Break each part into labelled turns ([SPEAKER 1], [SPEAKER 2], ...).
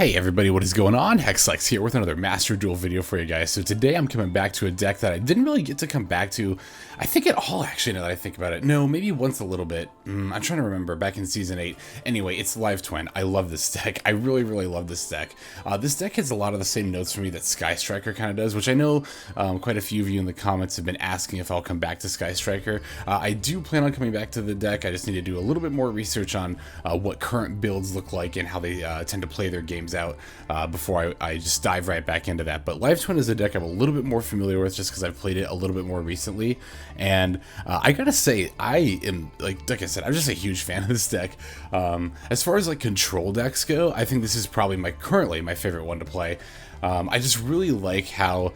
[SPEAKER 1] Hey everybody, what is going on? Hexlex here with another Master Duel video for you guys. So today I'm coming back to a deck that I didn't really get to come back to, I think at all actually, now that I think about it. No, maybe once a little bit. I'm trying to remember, back in Season 8. Anyway, it's Live Twin. I love this deck. I really love this deck. This deck hits a lot of the same notes for me that Sky Striker kind of does, which I know quite a few of you in the comments have been asking if I'll come back to Sky Striker. I do plan on coming back to the deck. I just need to do a little bit more research on what current builds look like and how they tend to play their games out before I just dive right back into that. But Live Twin is a deck I'm a little bit more familiar with just because I've played it a little bit more recently. And I gotta say, I am, like I said, I'm just a huge fan of this deck. As far as like control decks go, I think this is probably currently my favorite one to play. I just really like how,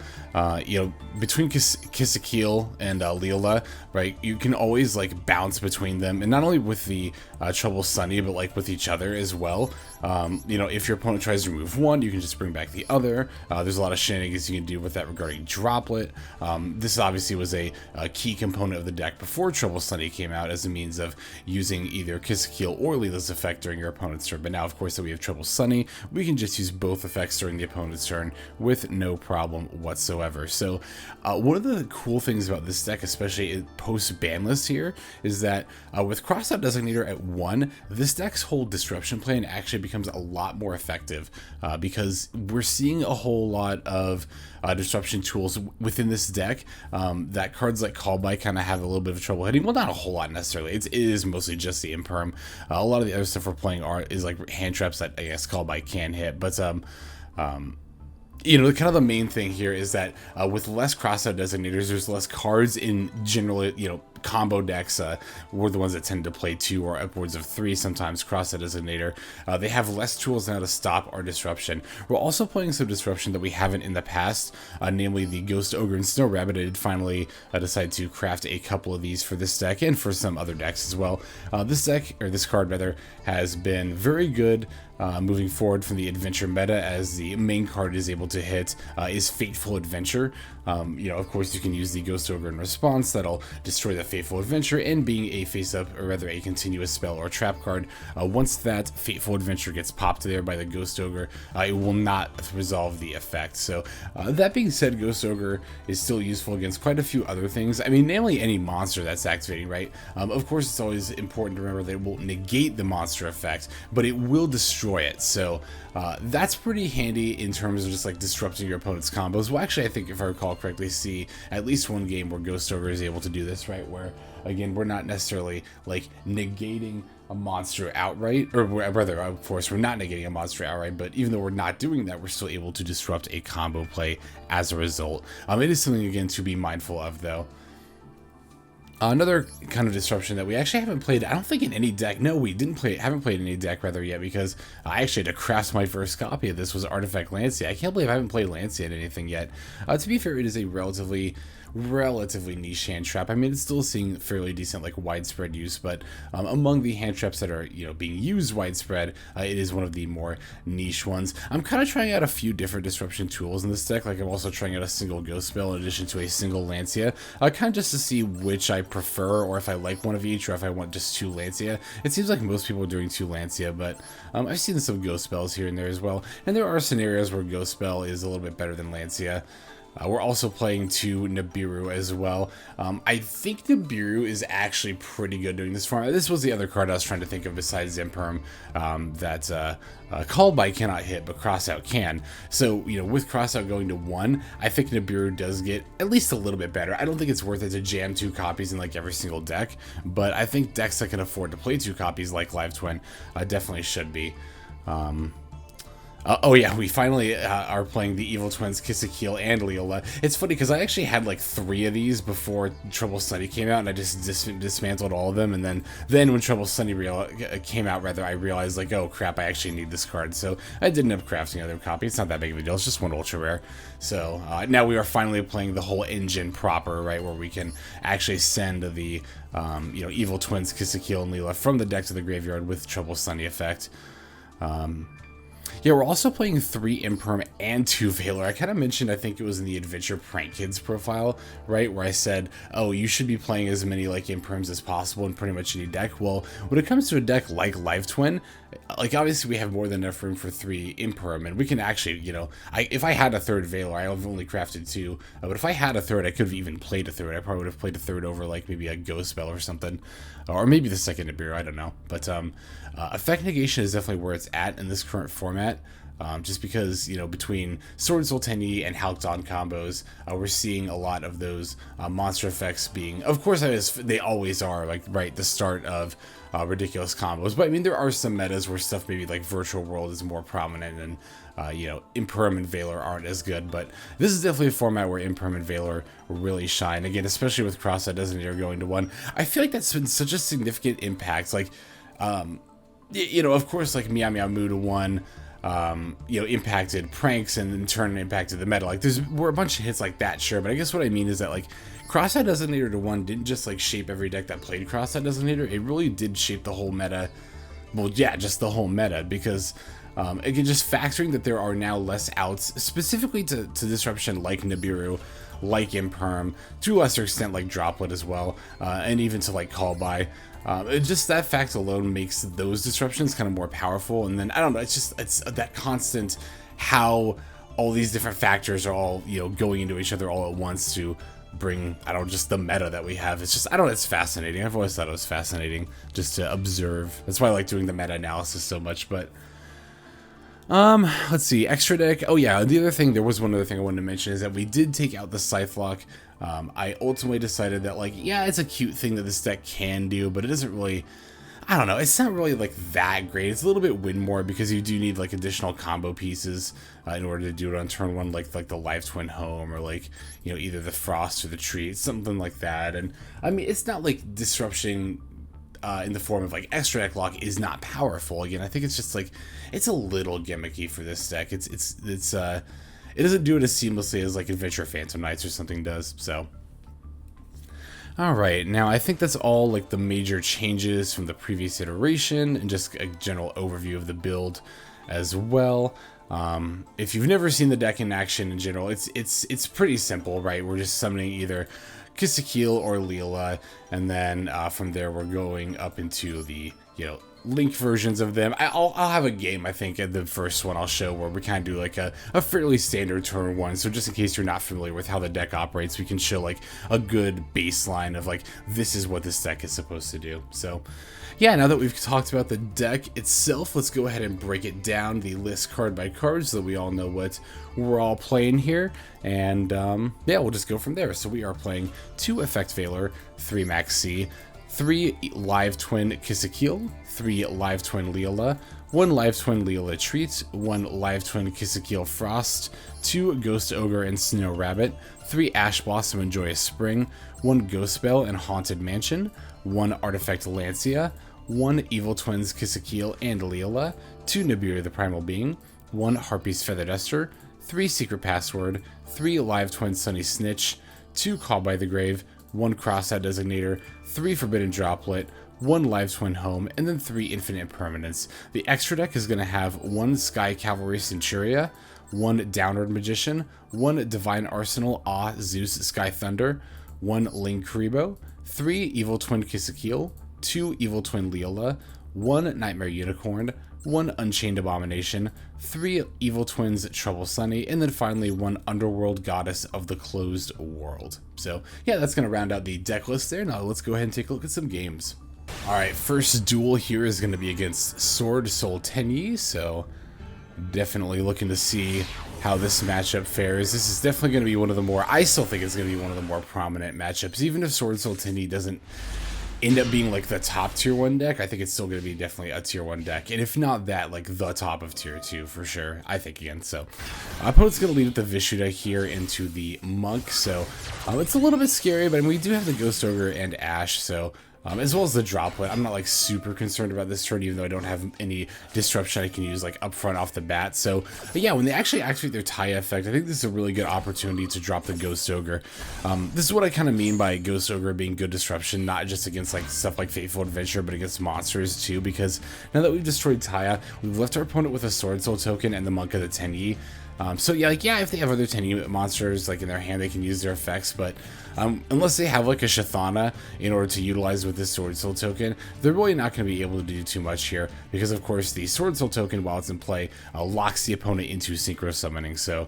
[SPEAKER 1] you know, between Ki-Sikil and Lil-La, right, you can always like bounce between them, and not only with the Trouble Sunny, but like with each other as well. You know, if your opponent tries to remove one, you can just bring back the other. There's a lot of shenanigans you can do with that regarding Droplet. This obviously was a key component of the deck before Trouble Sunny came out as a means of using either Ki-Sikil or Lil-La's effect during your opponent's turn. But now, of course, that we have Trouble Sunny, we can just use both effects during the opponent's turn with no problem whatsoever. So one of the cool things about this deck, especially post ban list here, is that with Crossout Designator at 1, this deck's whole disruption plan actually becomes a lot more effective because we're seeing a whole lot of disruption tools within this deck that cards like Call By kind of have a little bit of trouble hitting. Well, not a whole lot necessarily. It is mostly just the Imperm. A lot of the other stuff we're playing is like hand traps that I guess Call By can hit, but you know, kind of the main thing here is that with less Crossout Designators, there's less cards in general, you know, combo decks. We're the ones that tend to play 2 or upwards of 3, sometimes Crossout Designator. They have less tools now to stop our disruption. We're also playing some disruption that we haven't in the past, namely the Ghost Ogre and Snow Rabbit. I did finally decide to craft a couple of these for this deck and for some other decks as well. This card rather, has been very good moving forward from the adventure meta, as the main card is able to hit is Fateful Adventure. You know, of course, you can use the Ghost Ogre in response. That'll destroy the Fateful Adventure, and being a face-up, or rather a continuous spell or trap card, once that Fateful Adventure gets popped there by the Ghost Ogre, it will not resolve the effect. So that being said, Ghost Ogre is still useful against quite a few other things. I mean, namely any monster that's activating, right? Of course, it's always important to remember that it won't negate the monster effect, but it will destroy it. So that's pretty handy in terms of just like disrupting your opponent's combos. Well, actually, I think if I recall correctly, see at least one game where Ghost Ogre is able to do this, right? Where again, we're not necessarily like negating a monster outright, or rather, of course, we're not negating a monster outright, but even though we're not doing that, we're still able to disrupt a combo play as a result. It is something, again, to be mindful of, though. Another kind of disruption that we actually haven't played, I don't think in any deck. No, we haven't played any deck rather yet, because I actually had to craft my first copy of this, was Artifact Lancea. I can't believe I haven't played Lancea in anything yet. To be fair, it is a relatively niche hand trap. I mean, it's still seeing fairly decent like widespread use, but among the hand traps that are, you know, being used widespread, it is one of the more niche ones. I'm kind of trying out a few different disruption tools in this deck. Like, I'm also trying out a single ghost spell in addition to a single Lancea, kind of just to see which I prefer, or if I like one of each, or if I want just 2 Lancea. It seems like most people are doing 2 Lancea, but I've seen some ghost spells here and there as well, and there are scenarios where ghost spell is a little bit better than Lancea. We're also playing 2 Nibiru as well. I think Nibiru is actually pretty good doing this farm. This was the other card I was trying to think of besides Imperm that Call By cannot hit, but Crossout can. So, you know, with Crossout going to 1, I think Nibiru does get at least a little bit better. I don't think it's worth it to jam 2 copies in like every single deck, but I think decks that can afford to play 2 copies like Live Twin definitely should be. Oh yeah, we finally are playing the Evil Twins, Ki-Sikil, and Lil-La. It's funny because I actually had like 3 of these before Trouble Sunny came out, and I just dismantled all of them. And then when Trouble Sunny came out, rather, I realized like, oh crap, I actually need this card. So I did end up crafting another copy. It's not that big of a deal. It's just 1 ultra rare. So now we are finally playing the whole engine proper, right, where we can actually send the you know, Evil Twins, Ki-Sikil, and Lil-La from the deck to the graveyard with Trouble Sunny effect. Yeah, we're also playing 3 Imperm and 2 Valor. I kind of mentioned, I think it was in the Adventure Prank Kids profile, right, where I said, oh, you should be playing as many like Imperms as possible in pretty much any deck. Well, when it comes to a deck like Live Twin, like, obviously we have more than enough room for 3 Imperm, and we can actually, you know, if I had a third Veiler, I've only crafted 2, but if I had a third, I could have even played a third. I probably would have played a third over, like, maybe a Ghost Belle or something, or maybe the second Nibiru, I don't know. But Effect Negation is definitely where it's at in this current format. Just because, you know, between Sword and Soul Tenyi and Halcyon combos, we're seeing a lot of those monster effects being, of course, they always are, like, right, the start of ridiculous combos. But I mean, there are some metas where stuff maybe like Virtual World is more prominent, and you know, Imperm and Veiler aren't as good. But this is definitely a format where Imperm and Veiler really shine. Again, especially with Crossout Designator going to 1. I feel like that's been such a significant impact. Like, you know, of course, like Meow Meow Moo to 1. You know, impacted pranks and in turn impacted the meta. Like, were a bunch of hits like that, sure, but I guess what I mean is that, like, Crossout Designator to 1 didn't just, like, shape every deck that played Crossout Designator. It really did shape the whole meta. Well, yeah, just the whole meta, because, again, just factoring that there are now less outs, specifically to Disruption, like Nibiru, like Imperm, to a lesser extent like Droplet as well, and even to, like, Call By. Just that fact alone makes those disruptions kind of more powerful. And then, I don't know, it's that constant how all these different factors are all, you know, going into each other all at once to bring, I don't know, just the meta that we have. It's just, I don't know, it's fascinating. I've always thought it was fascinating just to observe. That's why I like doing the meta analysis so much. But let's see, extra deck. Oh yeah, the other thing, there was one other thing I wanted to mention, is that we did take out the Scythe Lock. I ultimately decided that, like, yeah, it's a cute thing that this deck can do, but it doesn't really, I don't know, it's not really, like, that great. It's a little bit win more because you do need, like, additional combo pieces in order to do it on turn 1, like the Live Twin Home, or, like, you know, either the Frost or the Tree, something like that. And I mean, it's not like Disruption in the form of, like, extra deck lock is not powerful. Again, I think it's just, like, it's a little gimmicky for this deck. It doesn't do it as seamlessly as, like, Adventure Phantom Knights or something does. So alright, now I think that's all, like, the major changes from the previous iteration, and just a general overview of the build as well. If you've never seen the deck in action in general, it's pretty simple, right? We're just summoning either Ki-Sikil or Lil-La, and then from there we're going up into the, you know, Link versions of them. I'll have a game, I think, at the first one I'll show, where we kind of do, like, a fairly standard turn 1, so just in case you're not familiar with how the deck operates, we can show, like, a good baseline of, like, this is what this deck is supposed to do. So yeah, now that we've talked about the deck itself, let's go ahead and break it down, the list card by card, so that we all know what we're all playing here. And yeah, we'll just go from there. So we are playing 2 Effect Veiler, 3 Maxx, 3 Live Twin Ki-Sikil, 3 Live Twin Lil-La, 1 Live Twin Lil-La Treat, 1 Live Twin Ki-Sikil Frost, 2 Ghost Ogre and Snow Rabbit, 3 Ash Blossom and Joyous Spring, 1 Ghost Belle and Haunted Mansion, 1 Artifact Lancea, 1 Evil Twins Ki-Sikil and Lil-La, 2 Nibiru the Primal Being, 1 Harpie's Feathered Esther, 3 Secret Password, 3 Live Twin Sunny Snitch, 2 Call by the Grave, 1 Crossout Designator, 3 Forbidden Droplet, 1 Live Twin Home, and then 3 Infinite Impermanence. The extra deck is going to have 1 Sky Cavalry Centaurea, 1 Downerd Magician, 1 Divine Arsenal AA-ZEUS Sky Thunder, 1 Linguriboh, 3 Evil Twin Ki-Sikil, 2 Evil Twin Lil-La, 1 Knightmare Unicorn, 1 Unchained Abomination, 3 Evil Twins Trouble Sunny, and then finally 1 Underworld Goddess of the Closed World. So yeah, that's going to round out the deck list there. Now let's go ahead and take a look at some games. Alright, first duel here is going to be against Sword Soul Tenyi, so definitely looking to see how this matchup fares. This is definitely going to be one of the more, I still think it's going to be one of the more prominent matchups. Even if Sword Soul Tenyi doesn't end up being, like, the top tier 1 deck, I think it's still going to be definitely a tier 1 deck, and if not that, like, the top of tier 2 for sure, I think, again. So opponent's going to lead with the Vishuda here into the Monk, so it's a little bit scary, but I mean, we do have the Ghost Ogre and Ash, so as well as the Droplet. I'm not, like, super concerned about this turn, even though I don't have any disruption I can use, like, up front off the bat. So but yeah, when they actually activate their Taya effect, I think this is a really good opportunity to drop the Ghost Ogre. This is what I kind of mean by Ghost Ogre being good disruption, not just against, like, stuff like Fateful Adventure, but against monsters too, because now that we've destroyed Taya, we've left our opponent with a Sword Soul token and the Monk of the Tenyi. So yeah, like, yeah, if they have other 10-unit monsters like in their hand, they can use their effects, but unless they have like a Shathana in order to utilize with this Sword Soul token, they're really not going to be able to do too much here, because of course the Sword Soul token, while it's in play, locks the opponent into synchro summoning. So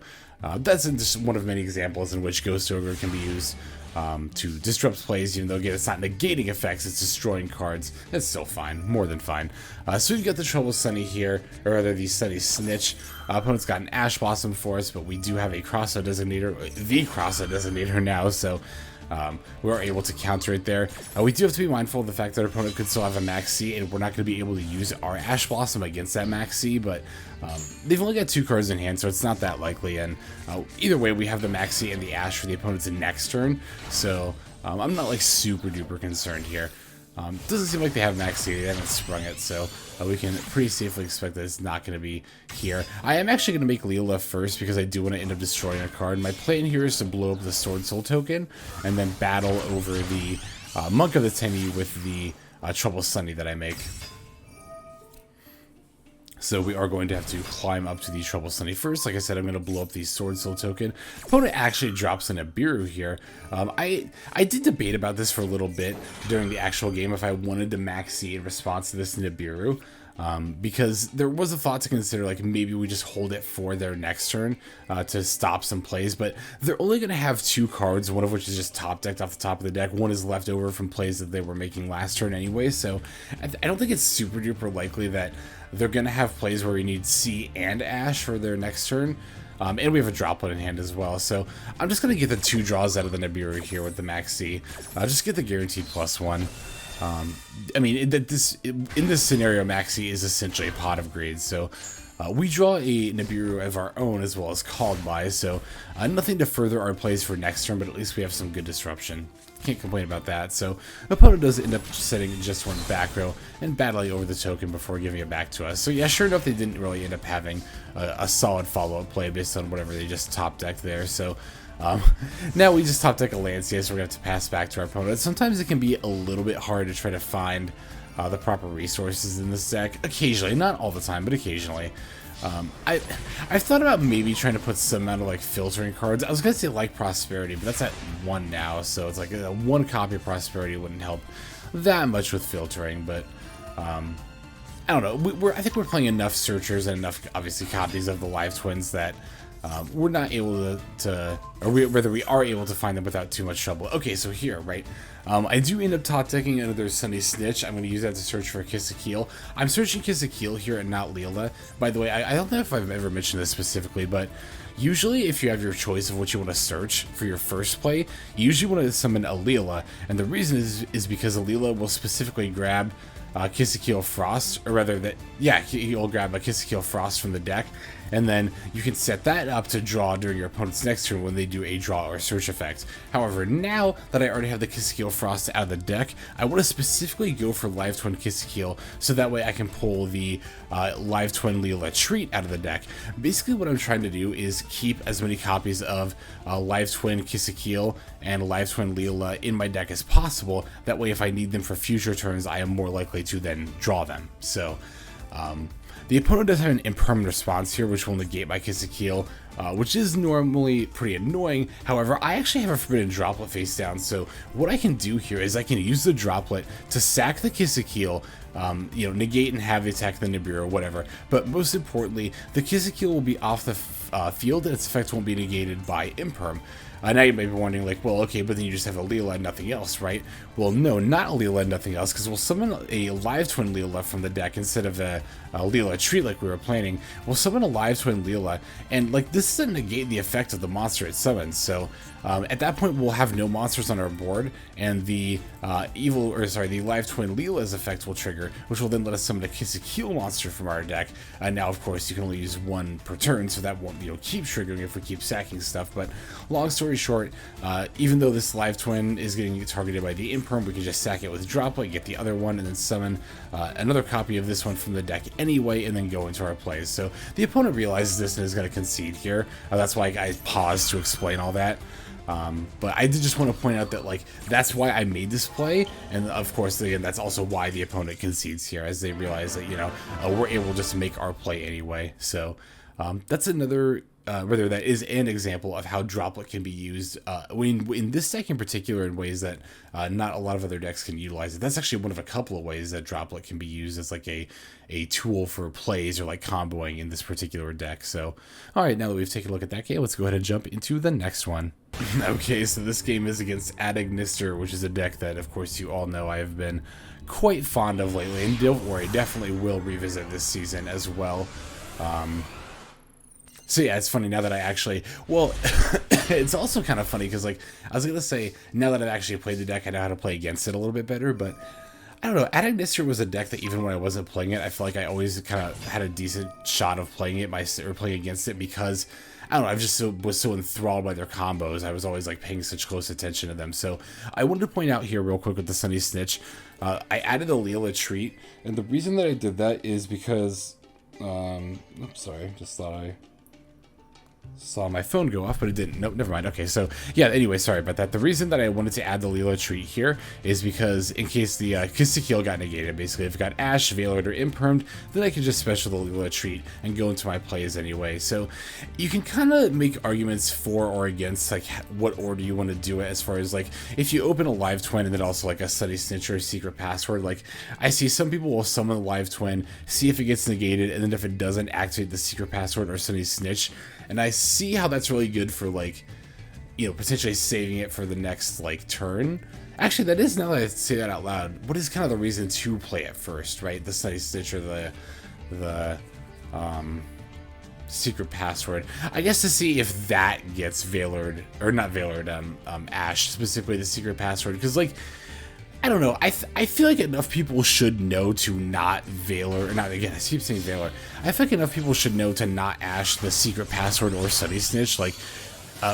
[SPEAKER 1] that's just one of many examples in which Ghost Ogre can be used to disrupt plays. Even though, again, it's not negating effects, it's destroying cards. It's still fine, more than fine. So we've got the Trouble Sunny here, or rather the Sunny Snitch. Opponent's got an Ash Blossom for us, but we do have a Crossout Designator, the Crossout Designator now, so we're able to counter it there. We do have to be mindful of the fact that our opponent could still have a Maxx C, and we're not going to be able to use our Ash Blossom against that Maxx C, but they've only got 2 cards in hand, so it's not that likely, and either way, we have the Maxx C and the Ash for the opponent's next turn, so I'm not like super duper concerned here. Doesn't seem like they have Maxx C, they haven't sprung it, so we can pretty safely expect that it's not going to be here. I am actually going to make Lil-La first, because I do want to end up destroying a card. My plan here is to blow up the Sword Soul token, and then battle over the Monk of the Tenyi with the Trouble Sunny that I make. So we are going to have to climb up to the Trouble Sunny first. Like I said, I'm going to blow up the Sword Soul token. Opponent actually drops a Nibiru here. I did debate about this for a little bit during the actual game, if I wanted to Maxx C in response to this Nibiru. Because there was a thought to consider, like, maybe we just hold it for their next turn to stop some plays, but they're only going to have 2 cards, one of which is just top decked off the top of the deck. One is left over from plays that they were making last turn anyway, so I don't think it's super duper likely that they're going to have plays where we need C and Ash for their next turn. And we have a Droplet in hand as well, so I'm just going to get the 2 draws out of the Nibiru here with the Maxx C. Just get the guaranteed +1. I mean, in this scenario, Maxx C is essentially a pot of greed, so we draw a Nibiru of our own as well as called by, so nothing to further our plays for next turn, but at least we have some good disruption. Can't complain about that. So the opponent does end up setting just 1 back row and battling over the token before giving it back to us. So yeah, sure enough, they didn't really end up having a solid follow-up play based on whatever they just top decked there. So now we just top deck a Lancea, so we're gonna have to pass back to our opponent. Sometimes it can be a little bit hard to try to find the proper resources in this deck. Occasionally, not all the time, but occasionally. I've thought about maybe trying to put some amount of like filtering cards. I was gonna say like Prosperity, but that's at 1 now, so it's like 1 copy of Prosperity wouldn't help that much with filtering. But I don't know. I think we're playing enough Searchers and enough, obviously, copies of the Live Twins that we're not able or whether we are able to find them without too much trouble. Okay, so here, right, I do end up top decking another Sunny Snitch. I'm going to use that to search for Ki-Sikil. I'm searching Ki-Sikil here and not Lil-La. By the way, I don't know if I've ever mentioned this specifically, but usually if you have your choice of what you want to search for your first play, you usually want to summon a Lil-La, and the reason is because a Lil-La will specifically grab Ki-Sikil Frost, or rather that, yeah, he'll grab a Ki-Sikil Frost from the deck, and then you can set that up to draw during your opponent's next turn when they do a draw or search effect. However, now that I already have the Ki-Sikil Frost out of the deck, I want to specifically go for Live Twin Ki-Sikil, so that way I can pull the Live Twin Lil-La Treat out of the deck. Basically what I'm trying to do is keep as many copies of Live Twin Ki-Sikil and Live Twin Lil-La in my deck as possible. That way if I need them for future turns, I am more likely to then draw them. So the opponent does have an impermanent response here, which will negate my Ki-Sikil, which is normally pretty annoying. However, I actually have a Forbidden Droplet face down, so what I can do here is I can use the Droplet to sack the Ki-Sikil, negate and have it attack the Nibiru or whatever. But most importantly, the Ki-Sikil will be off the field, and its effects won't be negated by Imperm. Now you may be wondering, like, well, okay, but then you just have a Lil-La and nothing else, right? Well, no, not a Lil-La and nothing else, because we'll summon a Live Twin Lil-La from the deck instead of a Lil-La Treat like we were planning. We'll summon a Live Twin Lil-La, and, like, this doesn't negate the effect of the monster it summons, so at that point we'll have no monsters on our board, and the the Live Twin Lil-La's effect will trigger, which will then let us summon a Ki-Sikil monster from our deck. Now, of course, you can only use 1 per turn, so that won't, keep triggering if we keep sacking stuff, but long story short, even though this Live Twin is getting targeted by the Imperm, we can just sack it with Droplet, get the other one, and then summon another copy of this one from the deck anyway, and then go into our plays. So the opponent realizes this and is going to concede here. That's why I paused to explain all that. But I did just want to point out that, like, that's why I made this play, and of course, again, that's also why the opponent concedes here, as they realize that, we're able just to make our play anyway. So That's another, rather that is an example of how Droplet can be used in this deck in particular in ways that not a lot of other decks can utilize it. That's actually one of a couple of ways that Droplet can be used as like a tool for plays or like comboing in this particular deck. So, all right, now that we've taken a look at that game, let's go ahead and jump into the next one. Okay, so this game is against AA-ZEUS, which is a deck that, of course, you all know I have been quite fond of lately, and don't worry, definitely will revisit this season as well. So yeah, it's funny now that I actually, well, it's also kind of funny because, like, I was going to say, now that I've actually played the deck, I know how to play against it a little bit better, but I don't know, AA-ZEUS was a deck that even when I wasn't playing it, I feel like I always kind of had a decent shot of playing it, or playing against it, because, I don't know, I just was so enthralled by their combos. I was always, like, paying such close attention to them. So I wanted to point out here real quick with the Sunny Snitch, I added a Lil-La treat, and the reason that I did that is because, oops, sorry, just thought I saw my phone go off, but it didn't. Nope, never mind. Okay, so yeah, anyway, sorry about that. The reason that I wanted to add the Lil-La treat here is because in case the Ki-Sikil got negated, basically, if it got Ash, Veiled, or Impermed, then I could just special the Lil-La treat and go into my plays anyway. So you can kind of make arguments for or against, like, what order you want to do it, as far as, like, if you open a Live Twin and then also, like, a Sunny Snitch or a Secret Password, like, I see some people will summon the Live Twin, see if it gets negated, and then if it doesn't, activate the Secret Password or Sunny Snitch. And I see how that's really good for, like, you know, potentially saving it for the next, like, turn. Actually, that is, now that I say that out loud, what is kind of the reason to play it first, right? The Sunny Stitch or the Secret Password. I guess to see if that gets Veiled, or not Veiled, Ash, specifically the Secret Password. Because, like, I don't know, I feel like enough people should know to not Veiler, or not, again, I keep saying Veiler. I feel like enough people should know to not Ash the Secret Password or Sunny Snitch. Like,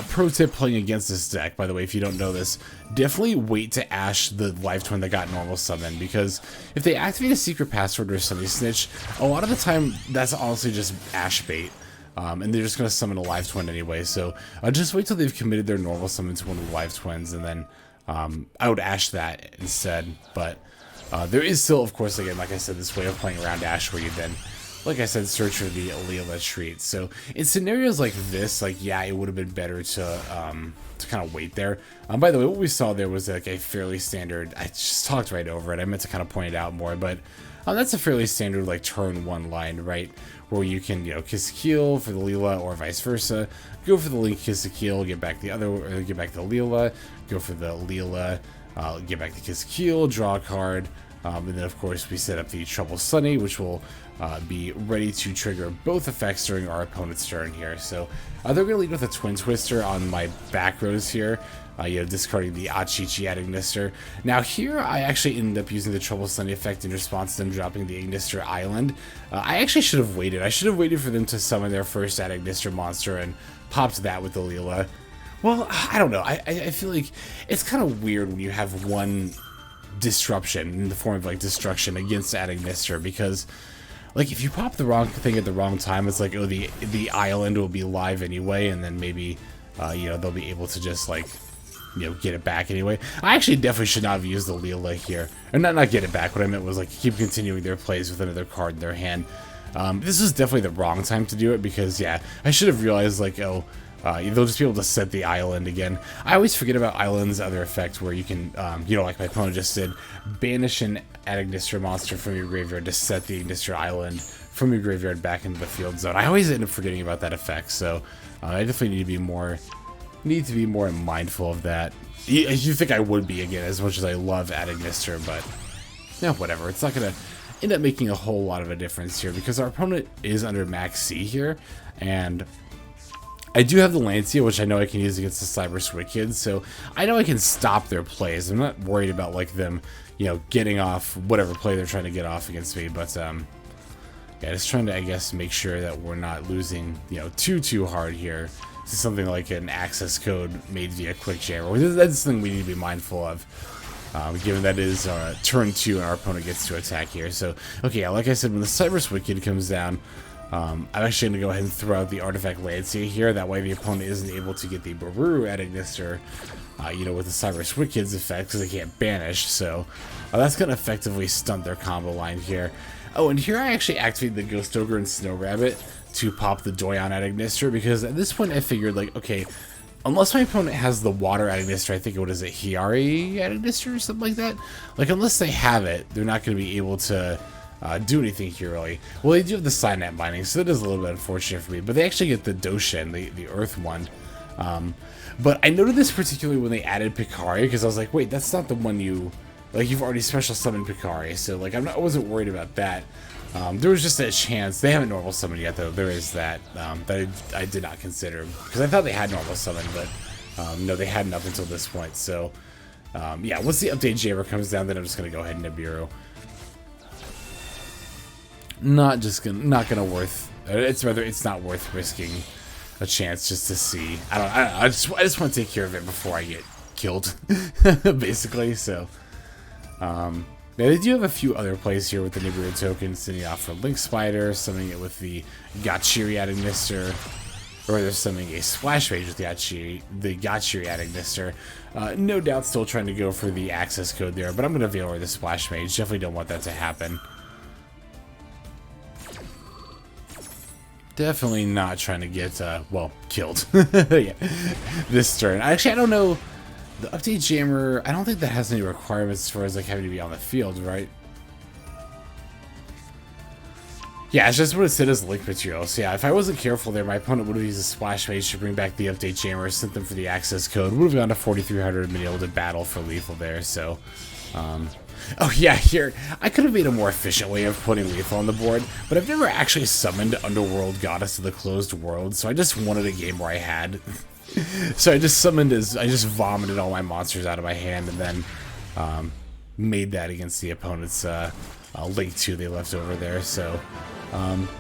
[SPEAKER 1] pro tip playing against this deck, by the way, if you don't know this, definitely wait to Ash the Live Twin that got normal summon, because if they activate a Secret Password or Sunny Snitch, a lot of the time, that's honestly just Ash bait. And they're just going to summon a Live Twin anyway, so just wait till they've committed their normal summon to one of the Live Twins, and then I would Ash that instead. But there is still, of course, again, like I said, this way of playing around Ash where you then, like I said, search for the Lil-La treat. So in scenarios like this, like, yeah, it would have been better to kind of wait there. By the way, what we saw there was like a fairly standard, I just talked right over it, I meant to kind of point it out more, but that's a fairly standard, like, turn one line, right? Where you can, you know, Ki-Sikil for the Lil-La or vice versa, go for the Link Ki-Sikil, get back the other, or get back the Lil-La, go for the Lil-La, get back the Ki-Sikil, draw a card, and then of course we set up the Trouble Sunny, which will be ready to trigger both effects during our opponent's turn here. So they're going to lead with a Twin Twister on my back rows here. You know, discarding the Achichi at Ignister. Now here, I actually ended up using the Trouble Sunny effect in response to them dropping the Ignister Island. I actually should have waited. I should have waited for them to summon their first at Ignister monster and popped that with the Lil-La. Well, I don't know. I feel like it's kind of weird when you have one disruption in the form of, like, destruction against at Ignister, because, like, if you pop the wrong thing at the wrong time, it's like, oh, the island will be live anyway, and then maybe, you know, they'll be able to just, like, you know, get it back anyway. I actually definitely should not have used the Lil-La here. Or not get it back. What I meant was, like, keep continuing their plays with another card in their hand. This is definitely the wrong time to do it, because, yeah, I should have realized, like, oh, they'll just be able to set the island again. I always forget about Island's other effect, where you can, you know, like my opponent just did, banish an Ignister monster from your graveyard to set the Ignister Island from your graveyard back into the field zone. I always end up forgetting about that effect, so I definitely need to be more mindful of that. You think I would be, again, as much as I love at Ignister, but yeah, whatever. It's not gonna end up making a whole lot of a difference here, because our opponent is under Maxx here, and I do have the Lancea, which I know I can use against the Cyber Swit kids, so I know I can stop their plays. I'm not worried about, like, them, you know, getting off whatever play they're trying to get off against me, but yeah, just trying to, I guess, make sure that we're not losing, you know, too hard here to something like an access code made via Quick Jam. That's something we need to be mindful of, given that is turn 2 and our opponent gets to attack here. So, okay, yeah, like I said, when the Cyber Swit kid comes down, I'm actually going to go ahead and throw out the Artifact Lancea here. That way the opponent isn't able to get the Nibiru at Ignister, you know, with the Cyber Swit Kid's effect, because they can't banish. So that's going to effectively stunt their combo line here. Oh, and here I actually activated the Ghost Ogre and Snow Rabbit to pop the Doyon at Ignister, because at this point I figured, like, okay, unless my opponent has the water at Ignister, I think, what is it, Hiyari at Ignister or something like that? Like, unless they have it, they're not going to be able to do anything here, really. Well, they do have the Signet Binding, so that is a little bit unfortunate for me, but they actually get the Doshin, the Earth one. But I noted this particularly when they added Picari, because I was like, wait, that's not the one you... Like, you've already special summoned Picari, so, like, I wasn't worried about that. There was just a chance. They haven't normal summoned yet, though. There is that, that I did not consider. Because I thought they had normal summon, but no, they hadn't up until this point. So, yeah, once the update jammer comes down, then I'm just going to go ahead and Nibiru. Not worth risking a chance just to see. I just want to take care of it before I get killed, basically. So, yeah, they do have a few other plays here with the Nibiru token, sending it off for Link Spider, summoning it with the Gachiri at Ignister, or they're summoning a Splash Mage with the Gachiri at Ignister. No doubt still trying to go for the access code there, but I'm going to veil over the Splash Mage. Definitely don't want that to happen. Definitely not trying to get, well, killed. Yeah, this turn. Actually, I don't know. The update jammer, I don't think that has any requirements as far as, like, having to be on the field, right? Yeah, it's just what it said as link material. So yeah, if I wasn't careful there, my opponent would have used a Splash Mage to bring back the update jammer, sent them for the access code, would have gone to 4,300 and been able to battle for lethal there, so... Oh yeah, here, I could have made a more efficient way of putting lethal on the board, but I've never actually summoned Underworld Goddess of the Closed World, so I just wanted a game where I had. So I just vomited all my monsters out of my hand, and then made that against the opponent's Link 2 they left over there, so...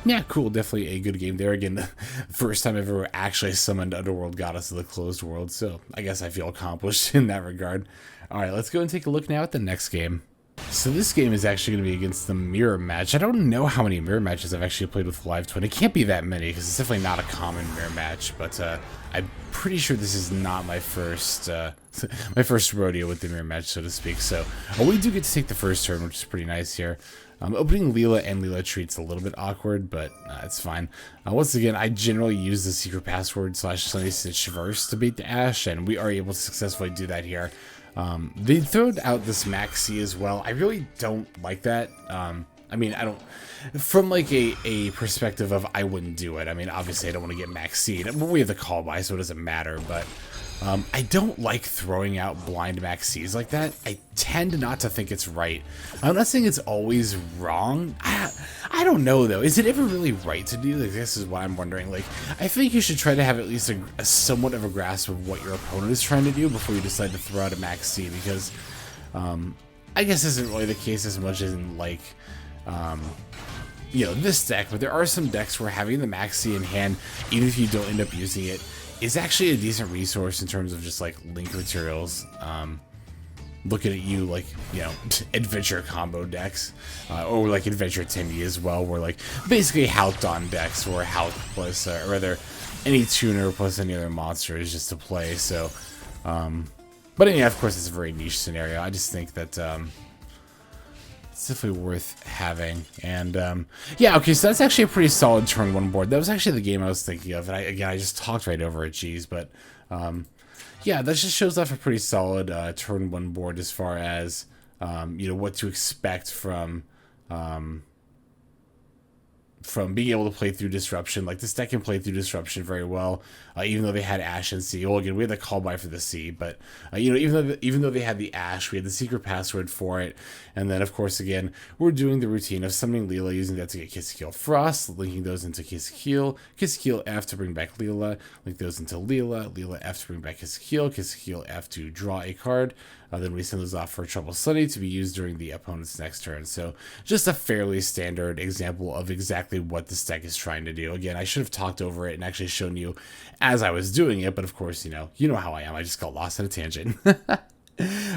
[SPEAKER 1] yeah, cool, definitely a good game there. Again, first time I've ever actually summoned Underworld Goddess of the Closed World, so I guess I feel accomplished in that regard. Alright, let's go and take a look now at the next game. So this game is actually going to be against the Mirror Match. I don't know how many Mirror Matches I've actually played with Live Twin. It can't be that many, because it's definitely not a common Mirror Match, but I'm pretty sure this is not my first my first rodeo with the Mirror Match, so to speak. So we do get to take the first turn, which is pretty nice here. Opening Lil-La and Lil-La treat's a little bit awkward, but it's fine. Once again, I generally use the secret password / Sunny Stitch Verse to beat the Ash, and we are able to successfully do that here. They throw out this Maxx as well. I really don't like that. I mean, I don't... From, like, a perspective of I wouldn't do it. I mean, obviously I don't want to get Maxx'd. We have the call by, so it doesn't matter, but... I don't like throwing out blind Maxx's like that. I tend not to think it's right. I'm not saying it's always wrong. I don't know, though. Is it ever really right to do? Like, this is what I'm wondering. Like, I think you should try to have at least a somewhat of a grasp of what your opponent is trying to do before you decide to throw out a Maxx, because I guess this isn't really the case as much as in, like, you know, this deck, but there are some decks where having the Maxx in hand, even if you don't end up using it, is actually a decent resource in terms of just, like, link materials. Looking at you, like, you know, adventure combo decks, or, like, Adventure Timmy as well, where, like, basically Halcyon decks, or Halc plus, or rather, any tuner plus any other monster is just to play, so, but yeah, of course, it's a very niche scenario. I just think that, it's definitely worth having. And yeah, okay, so that's actually a pretty solid turn 1 board. That was actually the game I was thinking of, and I just talked right over it, geez, but yeah, that just shows off a pretty solid turn 1 board as far as you know, what to expect from being able to play through Disruption. Like, this deck can play through Disruption very well, even though they had Ash and Sea. Well, again, we had the call by for the Sea, but you know, even though they had the Ash, we had the secret password for it, and then of course, again, we're doing the routine of summoning Lil-La, using that to get Ki-Sikil Frost, linking those into Ki-Sikil, Ki-Sikil F to bring back Lil-La, link those into Lil-La, Lil-La F to bring back Ki-Sikil, Ki-Sikil F to draw a card. Then we send those off for Trouble Sunny to be used during the opponent's next turn. So just a fairly standard example of exactly what this deck is trying to do. Again, I should have talked over it and actually shown you as I was doing it, but of course, you know how I am. I just got lost in a tangent.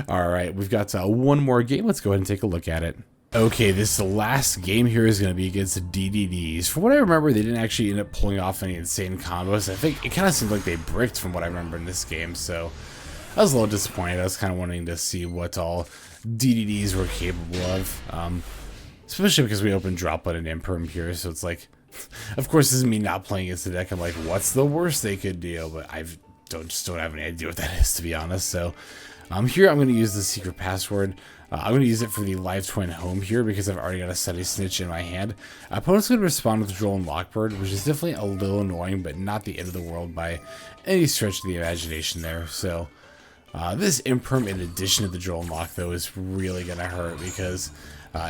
[SPEAKER 1] All right, we've got one more game. Let's go ahead and take a look at it. Okay, this last game here is going to be against the DDDs. From what I remember, they didn't actually end up pulling off any insane combos. I think it kind of seemed like they bricked from what I remember in this game, so I was a little disappointed. I was kind of wanting to see what all DDDs were capable of, especially because we opened Droplet and Imperm here, so it's like, Of course, this is me not playing against the deck. I'm like, what's the worst they could do? But just don't have any idea what that is, to be honest. So here I'm going to use the secret password. I'm going to use it for the live twin home here because I've already got a Steady Snitch in my hand. Opponent's going to respond with Droll and Lockbird, which is definitely a little annoying, but not the end of the world by any stretch of the imagination there. So this Imperm, in addition to the Droll and Lock, though, is really going to hurt because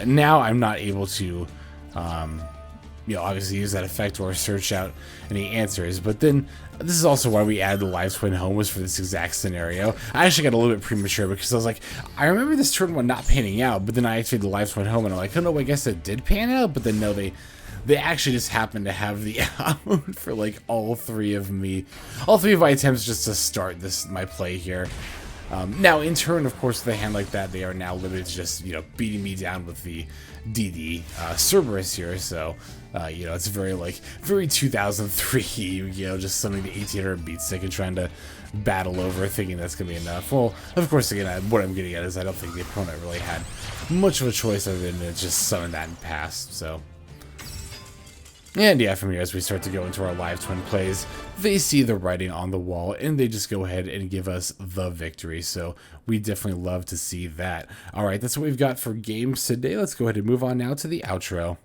[SPEAKER 1] now I'm not able to obviously use that effect or search out any answers. But then this is also why we added the live twin home, was for this exact scenario. I actually got a little bit premature because I was like, I remember this turn one not panning out, but then I activated the live twin home and I'm like, oh no, I guess it did pan out. But then no, they actually just happened to have the out for like all three of my attempts just to start my play here. Now, in turn, of course, with a hand like that, they are now limited to just, beating me down with the DD Cerberus here. So, it's very 2003, just summoning the 1800 beat stick and trying to battle over, thinking that's going to be enough. Well, of course, again, what I'm getting at is I don't think the opponent really had much of a choice other than to just summon that and pass, so. And yeah, from here, as we start to go into our live twin plays, they see the writing on the wall and they just go ahead and give us the victory. So we definitely love to see that. All right, that's what we've got for games today. Let's go ahead and move on now to the outro.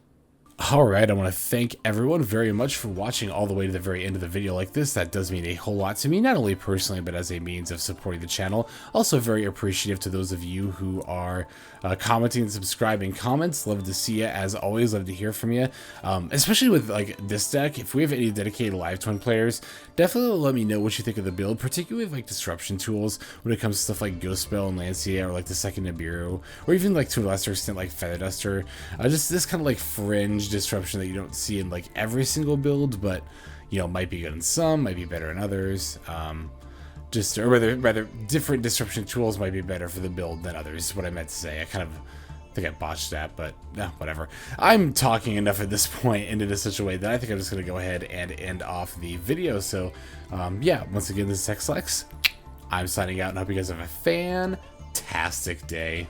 [SPEAKER 1] Alright, I want to thank everyone very much for watching all the way to the very end of the video like this. That does mean a whole lot to me, not only personally, but as a means of supporting the channel. Also very appreciative to those of you who are commenting and subscribing comments. Love to see you, as always. Love to hear from you. Especially with this deck, if we have any dedicated live twin players, definitely let me know what you think of the build, particularly with disruption tools when it comes to stuff like Ghost Belle and Lancea, or the second Nibiru, or even to a lesser extent Feather Duster. Just this kind of fringe disruption that you don't see in every single build, but might be good in some, might be better in others. Or rather different disruption tools might be better for the build than others, is what I meant to say. I think I botched that, but whatever. I'm talking enough at this point into this such a way that I think I'm just going to go ahead and end off the video. So yeah, once again, this is XLex. I'm signing out and hope you guys have a fantastic day.